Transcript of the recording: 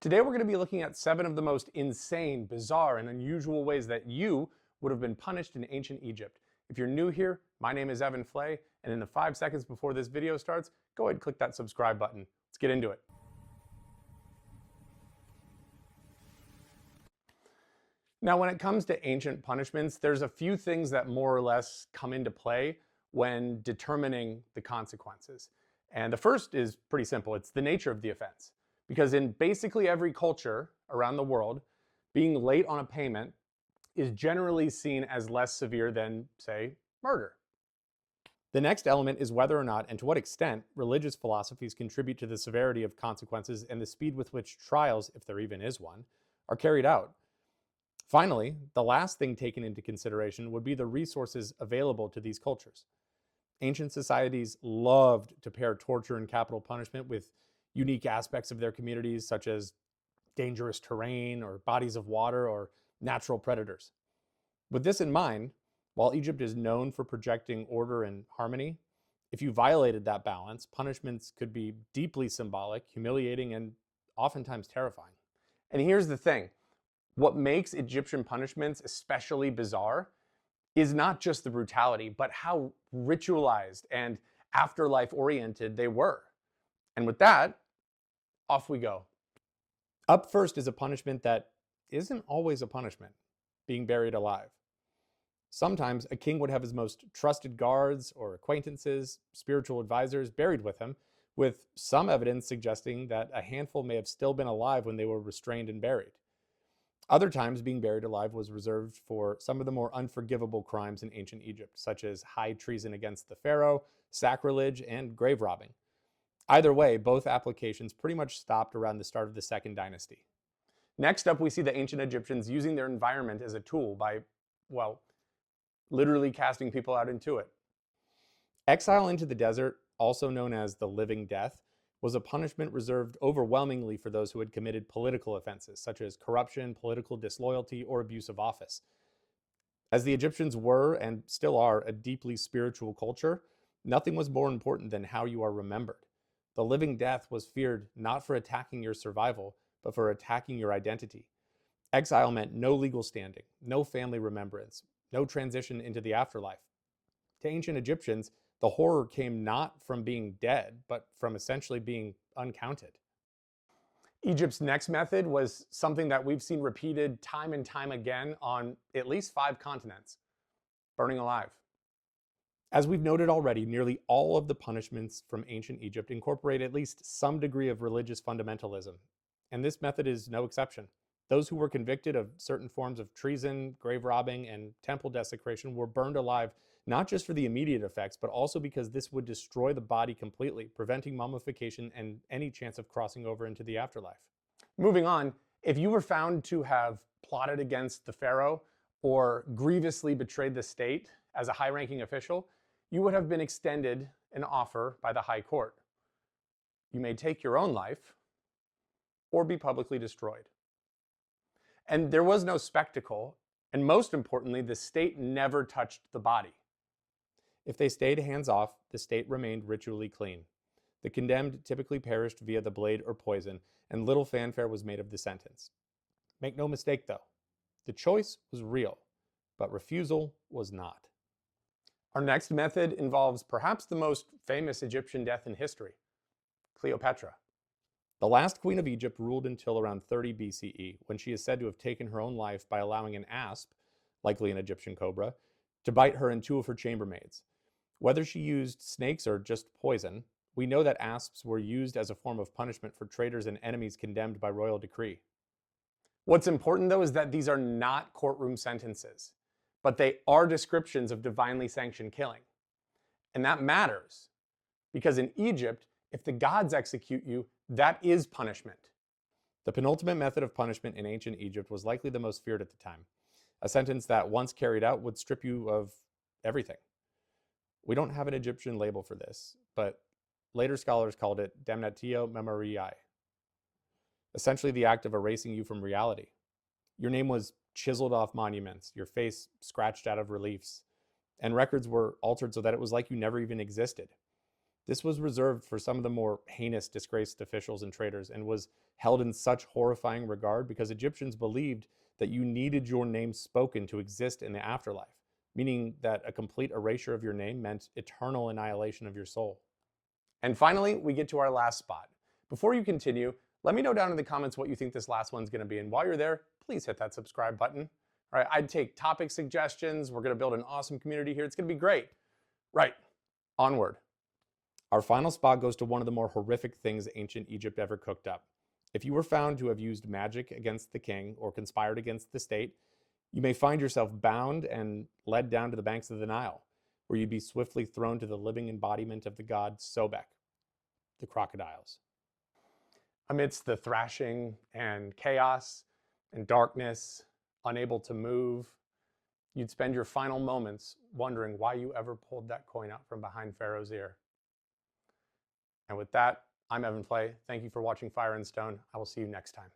Today we're going to be looking at 7 of the most insane, bizarre, and unusual ways that you would have been punished in ancient Egypt. If you're new here, my name is Evan Flay, and in the 5 seconds before this video starts, go ahead and click that subscribe button. Let's get into it. Now, when it comes to ancient punishments, there's a few things that more or less come into play when determining the consequences. And the first is pretty simple. It's the nature of the offense. Because in basically every culture around the world, being late on a payment is generally seen as less severe than, say, murder. The next element is whether or not, and to what extent, religious philosophies contribute to the severity of consequences and the speed with which trials, if there even is one, are carried out. Finally, the last thing taken into consideration would be the resources available to these cultures. Ancient societies loved to pair torture and capital punishment with unique aspects of their communities, such as dangerous terrain or bodies of water or natural predators. With this in mind, while Egypt is known for projecting order and harmony, if you violated that balance, punishments could be deeply symbolic, humiliating, and oftentimes terrifying. And here's the thing. What makes Egyptian punishments especially bizarre is not just the brutality, but how ritualized and afterlife-oriented they were. And with that, off we go. Up first is a punishment that isn't always a punishment: being buried alive. Sometimes a king would have his most trusted guards or acquaintances, spiritual advisors, buried with him, with some evidence suggesting that a handful may have still been alive when they were restrained and buried. Other times, being buried alive was reserved for some of the more unforgivable crimes in ancient Egypt, such as high treason against the pharaoh, sacrilege, and grave robbing. Either way, both applications pretty much stopped around the start of the Second Dynasty. Next up, we see the ancient Egyptians using their environment as a tool by, well, literally casting people out into it. Exile into the desert, also known as the living death, was a punishment reserved overwhelmingly for those who had committed political offenses, such as corruption, political disloyalty, or abuse of office. As the Egyptians were, and still are, a deeply spiritual culture, nothing was more important than how you are remembered. The living death was feared not for attacking your survival, but for attacking your identity. Exile meant no legal standing, no family remembrance, no transition into the afterlife. To ancient Egyptians, the horror came not from being dead, but from essentially being uncounted. Egypt's next method was something that we've seen repeated time and time again on at least 5 continents: burning alive. As we've noted already, nearly all of the punishments from ancient Egypt incorporate at least some degree of religious fundamentalism, and this method is no exception. Those who were convicted of certain forms of treason, grave robbing, and temple desecration were burned alive, not just for the immediate effects, but also because this would destroy the body completely, preventing mummification and any chance of crossing over into the afterlife. Moving on, if you were found to have plotted against the pharaoh or grievously betrayed the state as a high-ranking official, you would have been extended an offer by the high court. You may take your own life or be publicly destroyed. And there was no spectacle, and most importantly, the state never touched the body. If they stayed hands off, the state remained ritually clean. The condemned typically perished via the blade or poison, and little fanfare was made of the sentence. Make no mistake though, the choice was real, but refusal was not. Our next method involves perhaps the most famous Egyptian death in history: Cleopatra. The last queen of Egypt ruled until around 30 BCE, when she is said to have taken her own life by allowing an asp, likely an Egyptian cobra, to bite her and 2 of her chambermaids. Whether she used snakes or just poison, we know that asps were used as a form of punishment for traitors and enemies condemned by royal decree. What's important, though, is that these are not courtroom sentences, but they are descriptions of divinely sanctioned killing. And that matters, because in Egypt, if the gods execute you, that is punishment. The penultimate method of punishment in ancient Egypt was likely the most feared at the time. A sentence that, once carried out, would strip you of everything. We don't have an Egyptian label for this, but later scholars called it damnatio memoriae, essentially the act of erasing you from reality. Your name was chiseled off monuments, your face scratched out of reliefs, and records were altered so that it was like you never even existed. This was reserved for some of the more heinous, disgraced officials and traitors, and was held in such horrifying regard because Egyptians believed that you needed your name spoken to exist in the afterlife, meaning that a complete erasure of your name meant eternal annihilation of your soul. And finally, we get to our last spot. Before you continue, let me know down in the comments what you think this last one's going to be. And while you're there, please hit that subscribe button. All right, I'd take topic suggestions. We're going to build an awesome community here. It's going to be great. Right, onward. Our final spot goes to one of the more horrific things ancient Egypt ever cooked up. If you were found to have used magic against the king or conspired against the state, you may find yourself bound and led down to the banks of the Nile, where you'd be swiftly thrown to the living embodiment of the god Sobek, the crocodiles. Amidst the thrashing and chaos and darkness, unable to move, you'd spend your final moments wondering why you ever pulled that coin out from behind Pharaoh's ear. And with that, I'm Evan Flay. Thank you for watching Fire and Stone. I will see you next time.